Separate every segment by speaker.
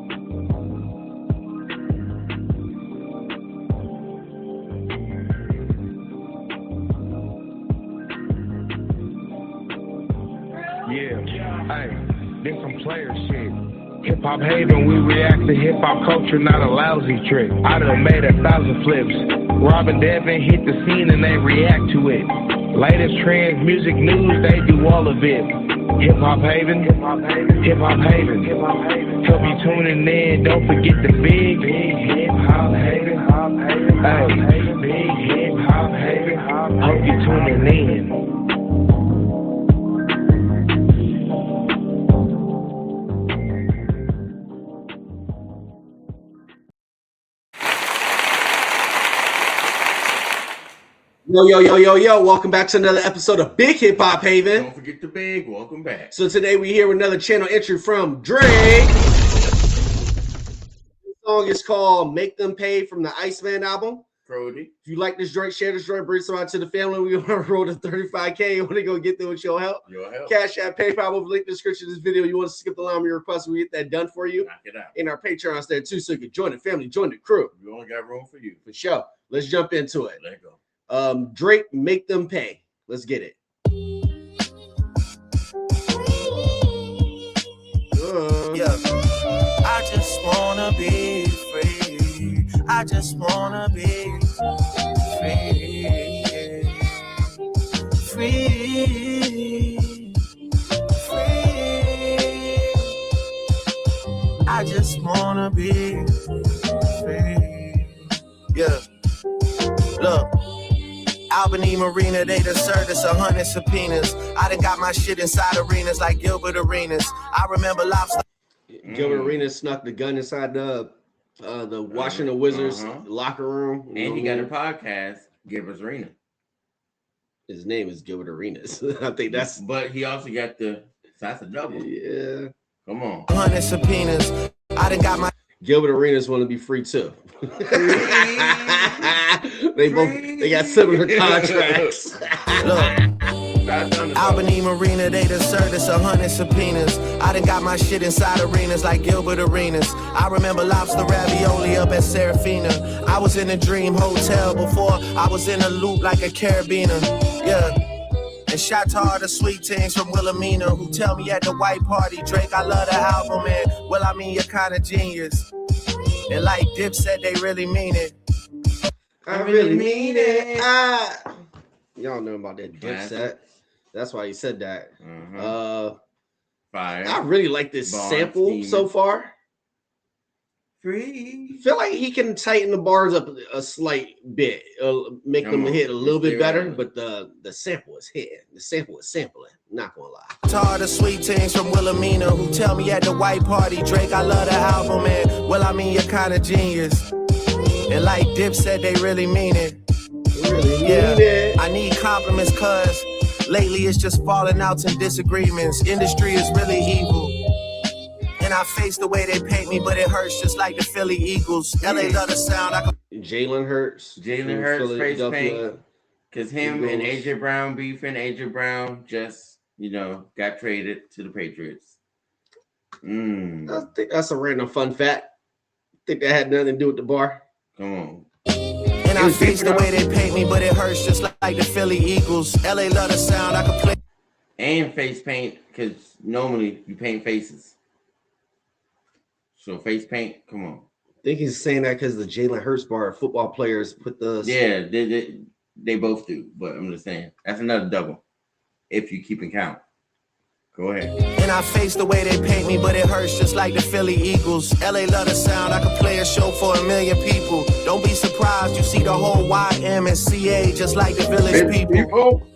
Speaker 1: Hey, this some player shit. HipHopHaven, we react to hip-hop culture, not a lousy trick. I done made 1,000 flips. Rob and Devin hit the scene and they react to it. Latest trends, music news, they do all of it. HipHopHaven, HipHopHaven. Hope you tuning in, don't forget the Big HipHopHaven. Hey, Big HipHopHaven. Hope you tuning in.
Speaker 2: Yo, welcome back to another episode of Big Hip Hop Haven.
Speaker 3: Don't forget the big, welcome back.
Speaker 2: So today we here with another channel entry from Drake. The song is called Make Them Pay from the Iceman album.
Speaker 3: Brody.
Speaker 2: If you like this joint, share this joint, bring some out to the family. We're going to roll to 35K. You want to go get there with your help?
Speaker 3: Your help.
Speaker 2: Cash App, PayPal, will link in the description of this video. You want to skip the line with your request, we get that done for you.
Speaker 3: Knock it out.
Speaker 2: And our Patreon's there too, so you can join the family, join the crew.
Speaker 3: We only got room for you.
Speaker 2: For sure. Let's jump into it.
Speaker 3: Let go.
Speaker 2: Drake, Make Them Pay. Let's get it.
Speaker 4: Yeah, I just wanna be free. I just wanna be free. Free. Free. I just wanna be free. Yeah. Look. Albany Marina, they done served us 100 subpoenas. I done got my shit inside arenas like Gilbert Arenas. I remember lobster.
Speaker 2: Gilbert Arenas snuck the gun inside the Washington Wizards locker room.
Speaker 3: And he got a podcast, Gilbert Arena.
Speaker 2: His name is Gilbert Arenas. I think that's.
Speaker 3: But he also got that's a double.
Speaker 2: Yeah.
Speaker 3: Come on.
Speaker 4: 100 subpoenas. I done got my.
Speaker 2: Gilbert Arenas want to be free too. They got similar contracts.
Speaker 4: Look, Albany Marina, they done served us 100 subpoenas. I done got my shit inside arenas like Gilbert Arenas. I remember lobster ravioli up at Serafina. I was in a dream hotel before I was in a loop like a carabiner. Yeah. And shout to all the sweet things from Wilhelmina who tell me at the white party, Drake, I love the album, man. Well, I mean, you're kind of genius. And like Dip said, they really mean it.
Speaker 2: I really mean it. Y'all know about that Dip set. That's why he said that.
Speaker 3: Fire.
Speaker 2: I really like this sample so far.
Speaker 3: Free.
Speaker 2: Feel like he can tighten the bars up a slight bit, make them hit a little bit better. But the sample is hitting. The sample is sampling. Not gonna lie.
Speaker 4: To all the sweet things from Wilhelmina who tell me at the white party, Drake, I love the album, man. Well, I mean, you're kind of genius. And like Dip said, they really mean it. I need compliments, cause lately it's just falling outs and disagreements. Industry is really evil. And I face the way they paint me, but it hurts just like the Philly Eagles. LA love the sound.
Speaker 2: Jalen Hurts.
Speaker 3: Jalen Hurts face paint. Because him and AJ Brown beefing. AJ Brown just, got traded to the Patriots.
Speaker 2: I think that's a random fun fact. I think that had nothing to do with the bar.
Speaker 3: Come on.
Speaker 4: And I face the way they paint me, but it hurts just like the Philly Eagles. LA love the sound. I can play.
Speaker 3: And face paint, because normally you paint faces. So face paint, come on.
Speaker 2: I think he's saying that because the Jalen Hurts bar, football players put the.
Speaker 3: Yeah, they both do. But I'm just saying, that's another double. If you keep in count. Go ahead.
Speaker 4: And I face the way they paint me, but it hurts just like the Philly Eagles. LA love the sound. I can play a show for 1 million people. Don't be surprised. You see the whole YMCA just like the village people.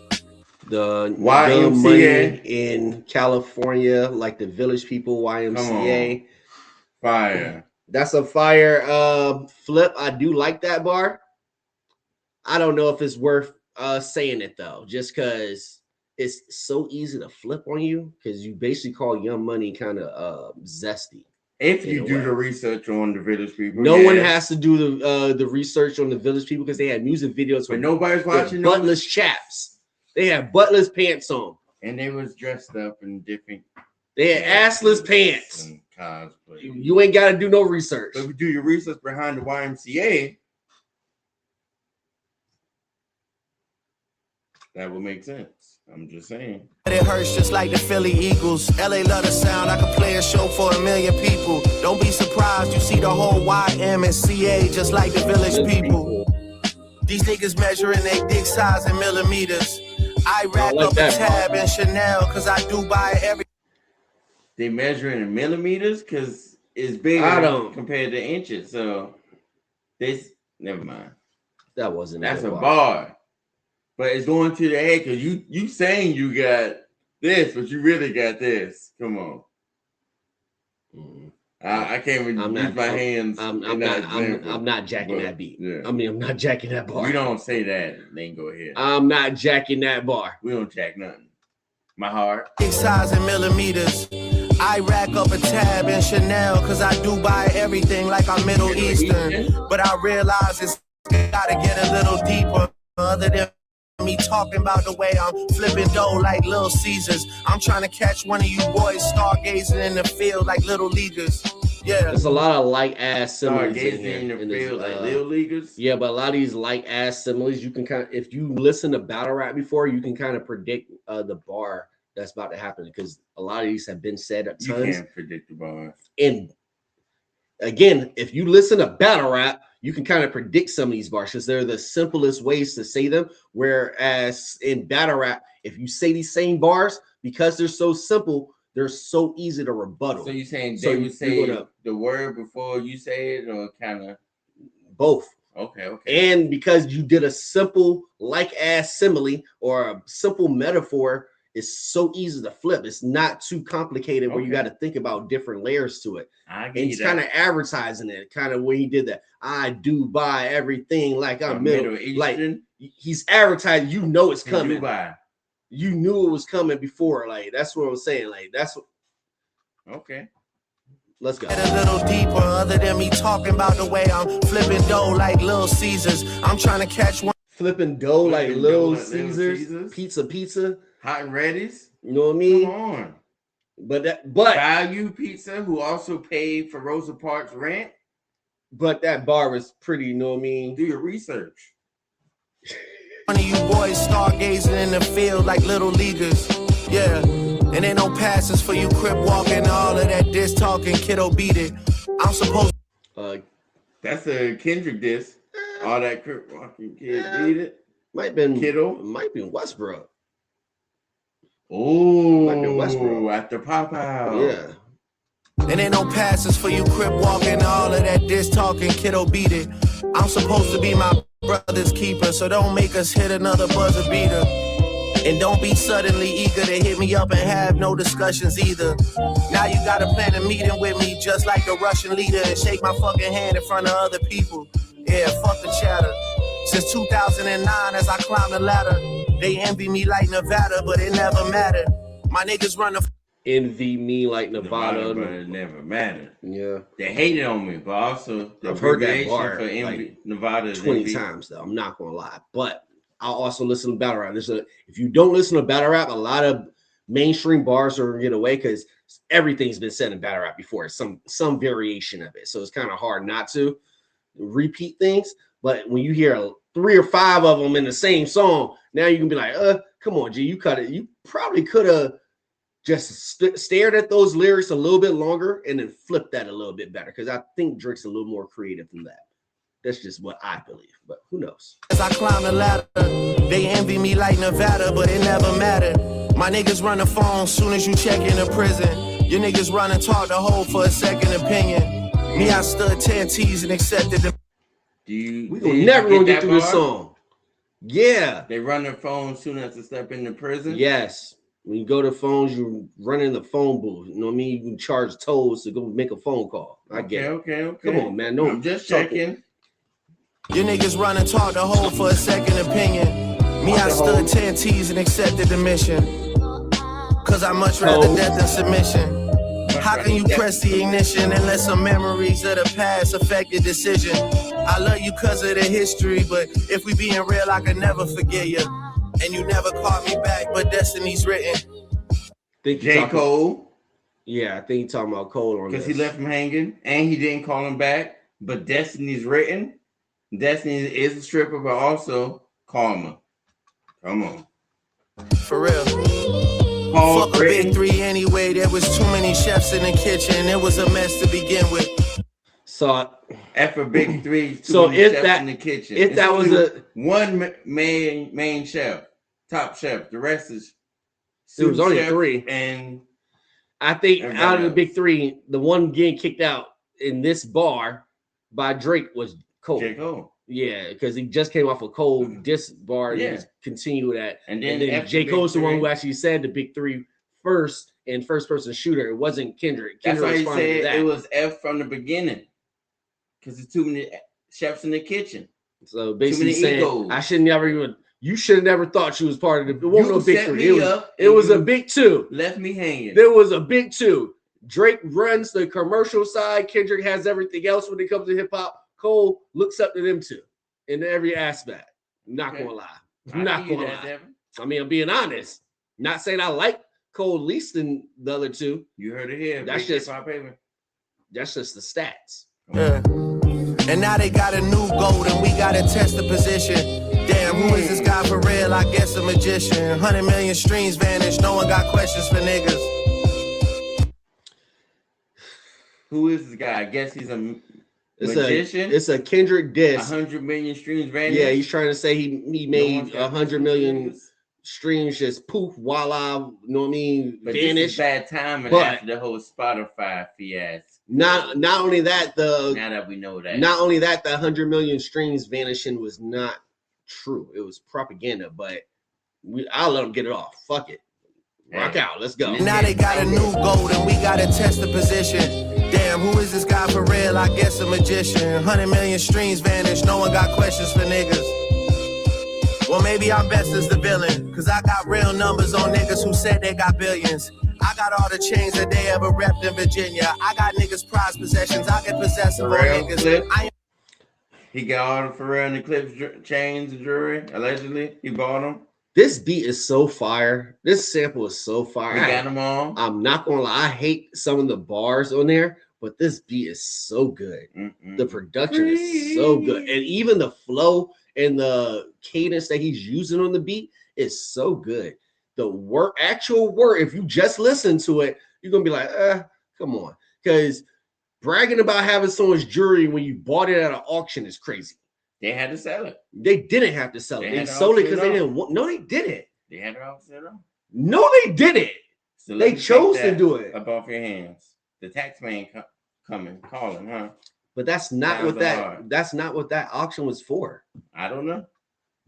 Speaker 2: The
Speaker 3: YMCA
Speaker 2: in California, like the village people, YMCA.
Speaker 3: Fire.
Speaker 2: That's a fire flip. I do like that bar. I don't know if it's worth saying it though, just because it's so easy to flip on you because you basically call Young Money kind of zesty.
Speaker 3: If you do the research on the village people,
Speaker 2: no one has to do the research on the village people because they had music videos.
Speaker 3: But nobody's watching
Speaker 2: buttless chaps. They had buttless pants on,
Speaker 3: and they was dressed up in different.
Speaker 2: They had assless pants.
Speaker 3: cosplay.
Speaker 2: You ain't got to do no research.
Speaker 3: But if you do your research behind the YMCA, that would make sense. I'm just saying.
Speaker 4: It hurts just like the Philly Eagles. LA love the sound. I could play a show for 1 million people. Don't be surprised you see the whole YMCA just like the village people. These niggas measuring their dick size in millimeters. I rack up a tab in Chanel because I do buy every.
Speaker 3: They measure in millimeters because it's bigger compared to inches. So this, never mind.
Speaker 2: That wasn't.
Speaker 3: That's a bar. But it's going to the head because you saying you got this, but you really got this. Come on. I can't even use my hands.
Speaker 2: I'm not jacking that beat.
Speaker 3: Yeah.
Speaker 2: I mean, I'm not jacking that bar.
Speaker 3: We don't say that. Then go ahead.
Speaker 2: I'm not jacking that bar.
Speaker 3: We don't jack nothing. My heart.
Speaker 4: Big size in millimeters. I rack up a tab in Chanel because I do buy everything like I'm Middle Eastern. But I realize it's gotta get a little deeper. Other than me talking about the way I'm flipping dough like Little Caesars. I'm trying to catch one of you boys stargazing in the field like little leaguers. Yeah,
Speaker 2: there's a lot of light ass similes
Speaker 3: in the field like little leaguers.
Speaker 2: Yeah, but a lot of these light ass similes, you can kind of, if you listen to battle rap before, you can kind of predict the bar that's about to happen because a lot of these have been said at times.
Speaker 3: You can't predict the bar.
Speaker 2: And again, if you listen to battle rap, you can kind of predict some of these bars because they're the simplest ways to say them. Whereas in battle rap, if you say these same bars, because they're so simple, they're so easy to rebuttal.
Speaker 3: So you're saying they would say the word before you say it, or kind of
Speaker 2: both?
Speaker 3: Okay.
Speaker 2: And because you did a simple like ass simile or a simple metaphor, it's so easy to flip. It's not too complicated where you got to think about different layers to it. And he's kind of advertising it, kind of when he did that. I do buy everything like I'm Middle Eastern. Like he's advertising. You know it's coming. You knew it was coming before. Like that's what I'm saying. Like that's what.
Speaker 3: Okay.
Speaker 2: Let's go.
Speaker 4: Get a little deeper. Other than me talking about the way I'm flipping dough like Little Caesars. I'm trying to catch one.
Speaker 2: Flipping dough like Little Caesars. Pizza.
Speaker 3: Hot and Ready's.
Speaker 2: You know what I mean?
Speaker 3: Come on.
Speaker 2: But
Speaker 3: Value Pizza, who also paid for Rosa Parks' rent.
Speaker 2: But that bar was pretty, you know what I mean?
Speaker 3: Do your research.
Speaker 4: One of you boys stargazing in the field like little leaguers. Yeah. And ain't no passes for you crip walking, all of that diss talking, kiddo beat it. I'm supposed
Speaker 3: that's a Kendrick diss. All that crip walking kid beat it.
Speaker 2: Might been
Speaker 3: Kiddo.
Speaker 2: Might be Westbrook.
Speaker 3: Oh, after Pop Out.
Speaker 2: Yeah.
Speaker 4: And ain't no passes for you crip walking, all of that diss talking, kiddo beat it. I'm supposed to be my brother's keeper, so don't make us hit another buzzer beater. And don't be suddenly eager to hit me up and have no discussions either. Now you gotta plan a meeting with me just like the Russian leader and shake my fucking hand in front of other people. Yeah, fuck the chatter. Since 2009 as I climb the ladder, they envy me like Nevada, but it never mattered. My niggas run the
Speaker 2: envy me like Nevada,
Speaker 3: but it never mattered.
Speaker 2: Yeah,
Speaker 3: they hated on me, but also
Speaker 2: I've heard that bar
Speaker 3: for envy, like Nevada
Speaker 2: 20 times though. I'm not gonna lie, but I'll also listen to battle rap. If you don't listen to battle rap, a lot of mainstream bars are gonna get away because everything's been said in battle rap before. Some variation of it, so it's kind of hard not to repeat things. But when you hear 3 or 5 of them in the same song, now you can be like, come on, G, you cut it. You probably could have just stared at those lyrics a little bit longer and then flipped that a little bit better. Because I think Drake's a little more creative than that. That's just what I believe, but who knows?
Speaker 4: As I climb the ladder, they envy me like Nevada, but it never mattered. My niggas run the phone soon as you check into prison. Your niggas run and talk the whole for a second opinion. Me, I stood 10 T's and accepted the.
Speaker 2: We never gonna get through this song. Yeah.
Speaker 3: They run their phone soon as to step into prison.
Speaker 2: Yes. When you go to phones, you run in the phone booth. You know what I mean? You can charge tolls to go make a phone call. I get it.
Speaker 3: Okay.
Speaker 2: Come on, man. No,
Speaker 3: I'm just checking.
Speaker 4: Your niggas run and talk the whole for a second opinion. Me, I stood 10 T's and accepted the mission. Cause I much rather death than submission. How can you press the ignition and let some memories of the past affect your decision? I love you cause of the history, but if we being real, I can never forget you. And you never called me back, but destiny's written.
Speaker 3: J. Cole.
Speaker 2: Yeah, I think he's talking about Cole on
Speaker 3: because
Speaker 2: this.
Speaker 3: he left him hanging and he didn't call him back. But Destiny's written. Destiny is a stripper, but also Karma. Come on.
Speaker 4: For real. Fuck a big three anyway. There was too many chefs in the kitchen. It was a mess to begin with.
Speaker 2: So
Speaker 3: after big three,
Speaker 2: so if
Speaker 3: chefs
Speaker 2: that
Speaker 3: in the kitchen,
Speaker 2: if that was a
Speaker 3: one main chef, top chef, the rest is
Speaker 2: it was only three,
Speaker 3: and
Speaker 2: I think out of the big three, the one getting kicked out in this bar by Drake was Cole.
Speaker 3: J. Cole.
Speaker 2: Yeah, because he just came off a Cole diss bar and he just continued that. And then J. Cole's the one who actually said the big three first and first person shooter. It wasn't Kendrick.
Speaker 3: That's why he said it was F from the beginning. Because there's too many chefs in the kitchen.
Speaker 2: So basically saying you should have never thought she was part of the. It wasn't a big three. It was a big two.
Speaker 3: Left me hanging.
Speaker 2: There was a big two. Drake runs the commercial side. Kendrick has everything else when it comes to hip hop. Cole looks up to them two in every aspect. Not gonna lie. Not gonna lie. I mean, I'm being honest. Not saying I like Cole least than the other two.
Speaker 3: You heard it here.
Speaker 2: That's just the stats.
Speaker 4: Yeah. And now they got a new gold and we gotta test the position. Damn, who is this guy for real? I guess a magician. 100 million streams vanished. No one got questions for niggas.
Speaker 3: Who is this guy? I guess he's a magician.
Speaker 2: It's a Kendrick diss.
Speaker 3: 100 million streams vanished.
Speaker 2: Yeah, he's trying to say he made 100 million streams just poof, voila, you know what I mean?
Speaker 3: But
Speaker 2: vanish.
Speaker 3: This is bad timing after the whole Spotify fiasco.
Speaker 2: Not only that, now
Speaker 3: that we know that.
Speaker 2: Not only that, the 100 million streams vanishing was not true. It was propaganda, but I'll let them get it off. Fuck it. Rock out. Let's go.
Speaker 4: Now they got a new gold and we gotta test the position. Damn, who is this guy for real? I guess a magician. 100 million streams vanished. No one got questions for niggas. Well, maybe I'm best as the villain, cause I got real numbers on niggas who said they got billions. I got all the chains that they ever repped in Virginia. I got niggas' prized possessions. I get possessive on niggas.
Speaker 3: He got all the Pharrell and the Clips chains and jewelry, allegedly. He bought them.
Speaker 2: This beat is so fire. This sample is so fire.
Speaker 3: We got them all.
Speaker 2: I'm not gonna lie. I hate some of the bars on there, but this beat is so good. The production is so good. And even the flow and the cadence that he's using on the beat is so good. The actual word, if you just listen to it, you're gonna be like, come on. Because bragging about having so much jewelry when you bought it at an auction is crazy.
Speaker 3: They had to sell it.
Speaker 2: They didn't have to sell it. They sold it because they didn't want. No, they didn't.
Speaker 3: They had it all set up.
Speaker 2: No, they didn't. So they chose to do it.
Speaker 3: Up off your hands. The tax man calling, huh?
Speaker 2: But that's not what that's not what that auction was for.
Speaker 3: I don't know.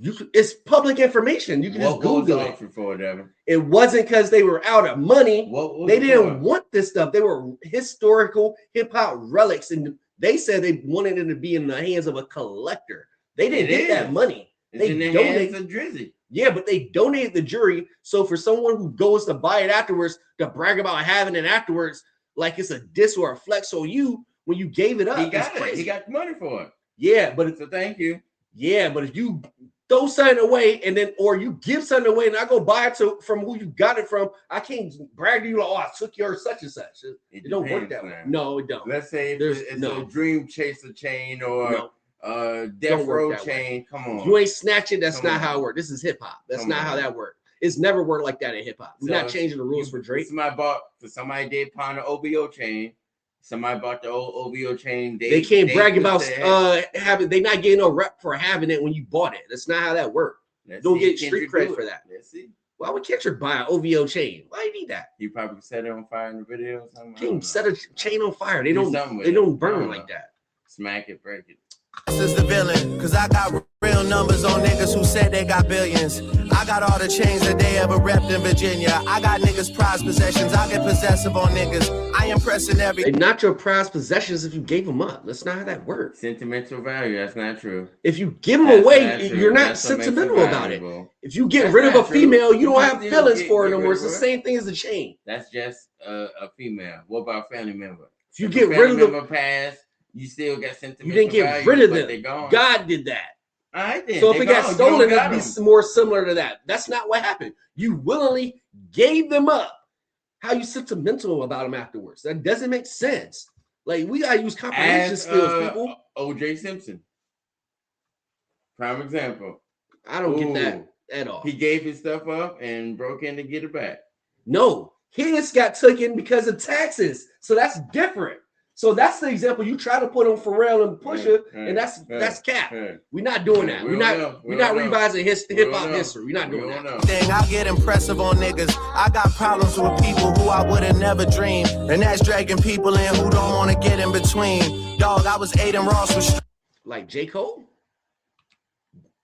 Speaker 2: It's public information. You can just Google it.
Speaker 3: For,
Speaker 2: it wasn't because they were out of money. They didn't want this stuff. They were historical hip hop relics, and they said they wanted it to be in the hands of a collector. They didn't get that money.
Speaker 3: They donated the Drizzy.
Speaker 2: Yeah, but they donated the jury. So for someone who goes to buy it afterwards to brag about having it afterwards, like it's a diss or a flex on you when you gave it up,
Speaker 3: he got it. He got money for it.
Speaker 2: Yeah, but
Speaker 3: so thank you.
Speaker 2: Yeah, but if you throw something away and then, or you give something away and I go buy it from who you got it from, I can't brag to you like, oh, I took your such and such. It don't work that way. No, it don't.
Speaker 3: Let's say it's a Dream Chaser chain or Death Row chain. Come on.
Speaker 2: If you ain't snatching, that's not how it works. This is hip hop. That's not how that works. It's never worked like that in hip hop. We're not changing the rules for Drake.
Speaker 3: Somebody did pawn an OVO chain. Somebody bought the old OVO chain.
Speaker 2: They can't brag about having. They not getting no rep for having it when you bought it. That's not how that works. Don't get street cred for that.
Speaker 3: Let's see.
Speaker 2: Why would Kendrick buy an OVO chain? Why do you need that?
Speaker 3: You probably set it on fire in the video or something.
Speaker 2: Can't set a chain on fire. They don't burn like that.
Speaker 3: Smack it, break it.
Speaker 4: This is the villain, cause I got real numbers on niggas who said they got billions. I got all the chains that they ever repped in Virginia. I got niggas' prized possessions. I get possessive on niggas. I am pressing every.
Speaker 2: They're not your prized possessions if you gave them up. That's not how that works.
Speaker 3: Sentimental value. That's not true.
Speaker 2: If you give them away, you're not sentimental about it. If you get rid of a female, you don't have feelings for it no more. It's the same thing as a chain.
Speaker 3: That's just a female. What about a family member?
Speaker 2: If you get rid of them,
Speaker 3: past, you still got sentimental.
Speaker 2: You didn't get rid of them. God did that.
Speaker 3: I did.
Speaker 2: So if it got stolen, it'd be more similar to that. That's not what happened. You willingly gave them up. how you sentimental about him afterwards. That doesn't make sense. Like, we gotta use comprehension skills, people.
Speaker 3: O.J. Simpson, prime example.
Speaker 2: I don't get that at all.
Speaker 3: He gave his stuff up and broke in to get it back.
Speaker 2: No, his got taken because of taxes. So that's different. So that's the example you try to put on Pharrell and Pusha, and that's cap. We're not doing that. We're not revising hip hop history. We're not doing that.
Speaker 4: Thing I get impressive on niggas. I got problems with people who I would have never dreamed, and that's dragging people in who don't want to get in between. Dog, I was Aiden Ross with
Speaker 2: like J. Cole.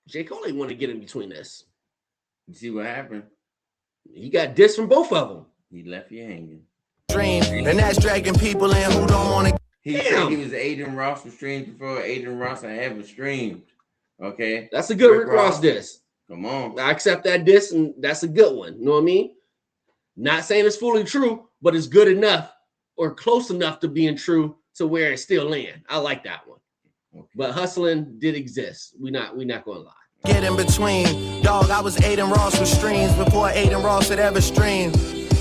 Speaker 2: J. Cole ain't want to get in between this.
Speaker 3: You see what happened?
Speaker 2: He got dissed from both of them.
Speaker 3: He left you hanging.
Speaker 4: Dream, and that's dragging people in who don't want to.
Speaker 3: He said he was Aiden Ross was streamed before Aiden Ross had ever streamed. Okay,
Speaker 2: that's a good Rick Ross diss.
Speaker 3: Come on,
Speaker 2: I accept that diss, and that's a good one. You know what I mean? Not saying it's fully true, but it's good enough or close enough to being true to where it's still land. I like that one. Okay. But hustling did exist. We're not gonna lie.
Speaker 4: Get in between, dog. I was Aiden Ross with streams before Aiden Ross had ever streamed.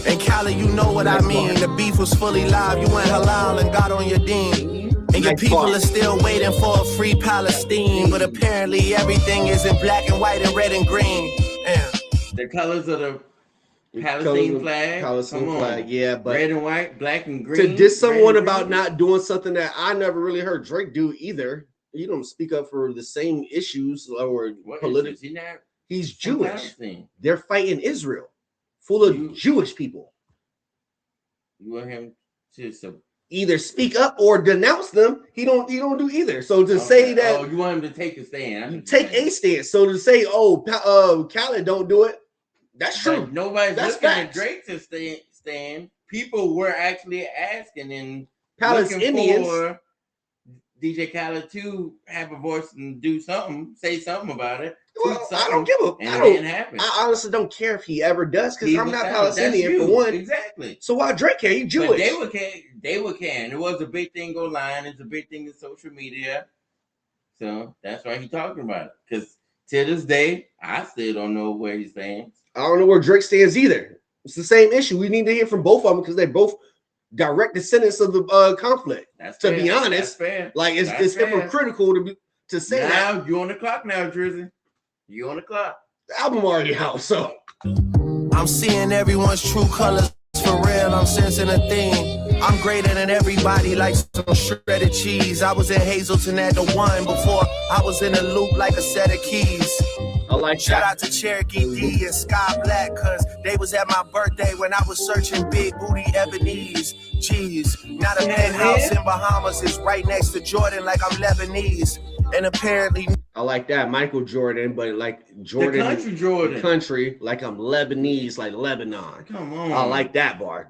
Speaker 4: And Cali, you know what I mean. The beef was fully live. You went halal and got on your deen. And your people are still waiting for a free Palestine. But apparently everything is in black and white and red and green. Damn.
Speaker 3: The colors of the Palestine flag.
Speaker 2: Palestine flag, yeah. But
Speaker 3: red and white, black and green.
Speaker 2: To diss someone about not doing something that I never really heard Drake do either. You don't speak up for the same issues or political. He's Jewish. They're fighting Israel. Full of Jewish people.
Speaker 3: You want him to
Speaker 2: either speak up or denounce them? He don't do either. So to say that,
Speaker 3: you want him to take a stand.
Speaker 2: You take a stand. So to say, Khaled don't do it, that's true.
Speaker 3: Like, nobody's looking at Drake to stand. People were actually asking and
Speaker 2: Palestinians
Speaker 3: for DJ Khaled to have a voice and do something, say something about it.
Speaker 2: Well, I don't give a. I honestly don't care if he ever does because I'm not Palestinian for one.
Speaker 3: Exactly.
Speaker 2: So why Drake care? He Jewish.
Speaker 3: But they would care. And it was a big thing online. It's a big thing in social media. So that's why he's talking about it. Because to this day, I still don't know where he stands.
Speaker 2: I don't know where Drake stands either. It's the same issue. We need to hear from both of them because they're both direct descendants of the conflict.
Speaker 3: That's
Speaker 2: to
Speaker 3: fair.
Speaker 2: be honest.
Speaker 3: That's fair.
Speaker 2: Like it's hypocritical to say
Speaker 3: now,
Speaker 2: that.
Speaker 3: You on the clock now, Drizzy. You on the clock.
Speaker 2: The album already out, so
Speaker 4: I'm seeing everyone's true colors for real. I'm sensing a theme. I'm greater than everybody, like some shredded cheese. I was in Hazleton at the one before I was in a loop like a set of keys.
Speaker 2: I like
Speaker 4: Shout out to Cherokee D and Sky Black, cause they was at my birthday when I was searching big booty ebonies. Jeez, not a penthouse in Bahamas is right next to Jordan like I'm Lebanese. And apparently
Speaker 2: I like that, Michael Jordan, but like Jordan,
Speaker 3: the
Speaker 2: country, like I'm Lebanese, like Lebanon.
Speaker 3: Come on,
Speaker 2: I like that bar.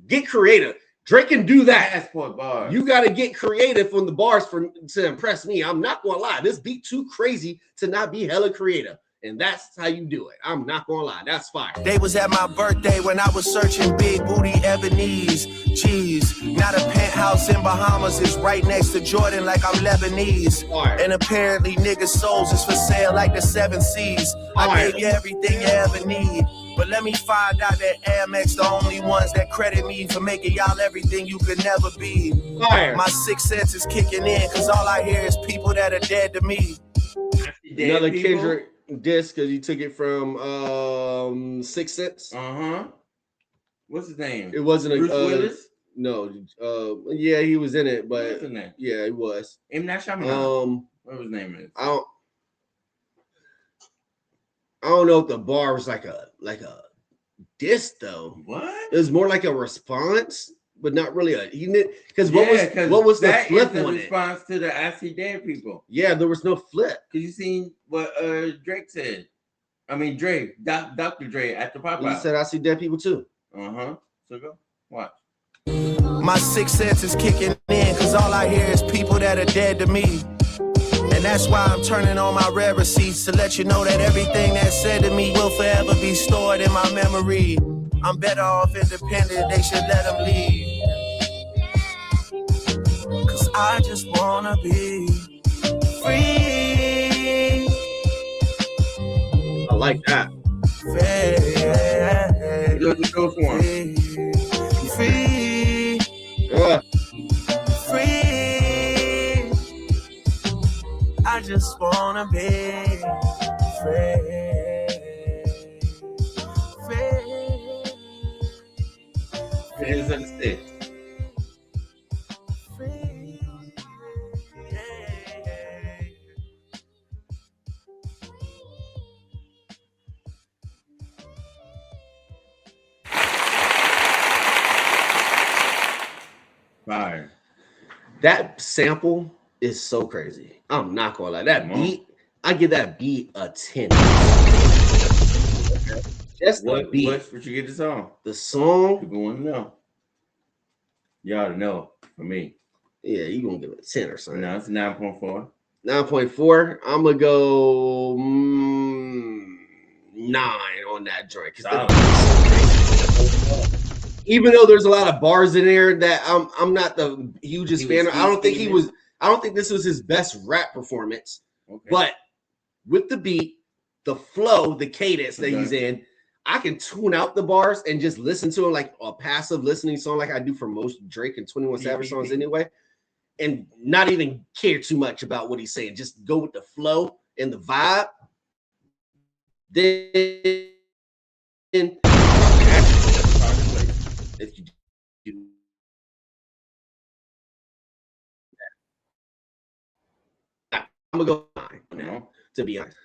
Speaker 2: Get creative. Drake can do that.
Speaker 3: Passport bars.
Speaker 2: You got to get creative on the bars to impress me. I'm not gonna lie, this beat too crazy to not be hella creative. And that's how you do it. I'm not gonna lie, that's fire.
Speaker 4: They was at my birthday when I was searching big booty ebonies. Jeez, not a penthouse in Bahamas is right next to Jordan like I'm Lebanese.
Speaker 2: Fire.
Speaker 4: And apparently niggas' souls is for sale like the 7 Seas. I gave you everything you ever need. But let me find out that Amex the only ones that credit me for making y'all everything you could never be.
Speaker 2: Fire.
Speaker 4: My sixth sense is kicking in cause all I hear is people that are dead to me.
Speaker 2: Another Kendrick disc because you took it from 6 Sense.
Speaker 3: What's his name?
Speaker 2: It wasn't
Speaker 3: Bruce Willis?
Speaker 2: No, yeah, he was in it, but
Speaker 3: yeah,
Speaker 2: he was.
Speaker 3: M. Night Shyamalan. What his name is?
Speaker 2: I don't know if the bar was like a diss though.
Speaker 3: What?
Speaker 2: It was more like a response, but not really because what was the flip
Speaker 3: on
Speaker 2: it?
Speaker 3: Response to the I See Dead people.
Speaker 2: Yeah, there was no flip.
Speaker 3: Cause you seen what Drake said. I mean Drake, Dr. Dre at the pop-out.
Speaker 2: He said I see dead people too.
Speaker 3: So go watch.
Speaker 4: My sixth sense is kicking in cause all I hear is people that are dead to me. And that's why I'm turning on my rare receipts to let you know that everything that's said to me will forever be stored in my memory. I'm better off independent, they should let them leave. Cause I just wanna be free.
Speaker 2: I like that.
Speaker 3: Look, Where's the ghost one?
Speaker 4: Free. Free. I just wanna be free. Free.
Speaker 3: Here's the stick.
Speaker 4: Free.
Speaker 3: Fire.
Speaker 2: That sample is so crazy. I'm not gonna lie. That beat, I give that beat a 10. Just the beat.
Speaker 3: What you get the song?
Speaker 2: The song,
Speaker 3: People want to know. You ought to know for me.
Speaker 2: yeah, you gonna give it a 10 or something.
Speaker 3: No, it's a 9.4.
Speaker 2: 9.4. I'm gonna go 9 on that joint. Even though there's a lot of bars in there that I'm not the hugest fan of. I don't think this was his best rap performance.
Speaker 3: Okay.
Speaker 2: But with the beat, the flow, the cadence that he's in, I can tune out the bars and just listen to him like a passive listening song, like I do for most Drake and 21 Savage songs anyway, and not even care too much about what he's saying. Just go with the flow and the vibe. Then if you do that, I'm gonna go 9 on that, to be honest.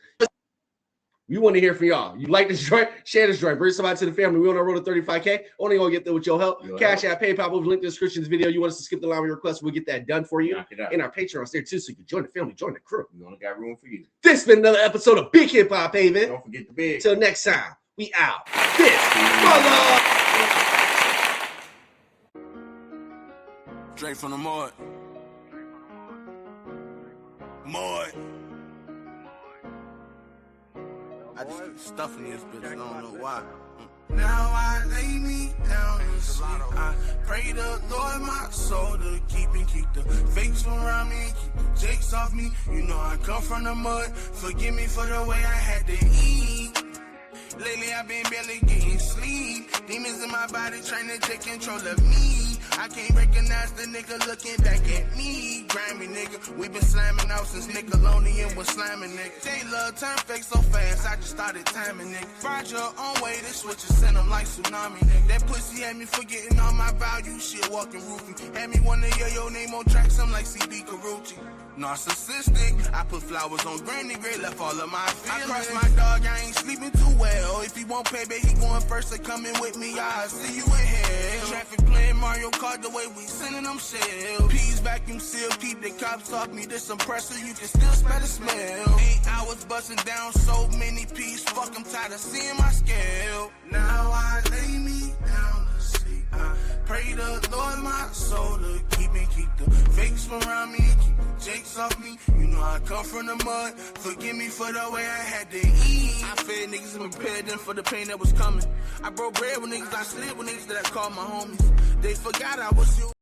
Speaker 2: We want to hear from y'all. You like this joint? Share this joint. Bring somebody to the family. We on our road to 35K. Only gonna get there with your help. Cash App, PayPal, we've linked in the description of this video. You want us to skip the line with your request, we'll get that done for you. And our Patreon's there too, so you can join the family, join the crew.
Speaker 3: We only got room for you.
Speaker 2: This has been another episode of Big Hip Hop Haven.
Speaker 3: Don't forget the big.
Speaker 2: Till next time, we out. This mother.
Speaker 4: DreFromDaMudd. Mud. I just keep stuffing this bitch. I don't know why. Now I lay me down and sleep. I pray the Lord my soul to keep the fakes around me and keep the jakes off me. You know I come from the mud. Forgive me for the way I had to eat. Lately I've been barely getting sleep. Demons in my body trying to take control of me. I can't recognize the nigga looking back at me. Grimy nigga, we been slamming out since Nickelodeon was slamming nigga. They love turn fake so fast, I just started timing nigga. Find your own way, the switches send them like tsunami nigga. That pussy had me forgetting all my value, shit walking roofing. Had me wanna hear your name on tracks, I'm like CB Carucci. Narcissistic, I put flowers on Granny Gray, left all of my feelings. I crossed my dog, I ain't sleeping too well. If he won't pay, baby, he going first, so coming with me, I'll see you in hell. Traffic playing Mario Kart, the way we sending them shells. Peas vacuum seal, keep the cops off me, this compressor, you can still smell the smell. 8 hours busting down so many peas, fuck, I'm tired of seeing my scale. Now I lay me down to sleep. I pray the Lord my soul to keep the fakes around me and keep the jakes off me. You know I come from the mud. Forgive me for the way I had to eat. I fed niggas and prepared them for the pain that was coming. I broke bread with niggas, I slid with niggas that I called my homies. They forgot I was you.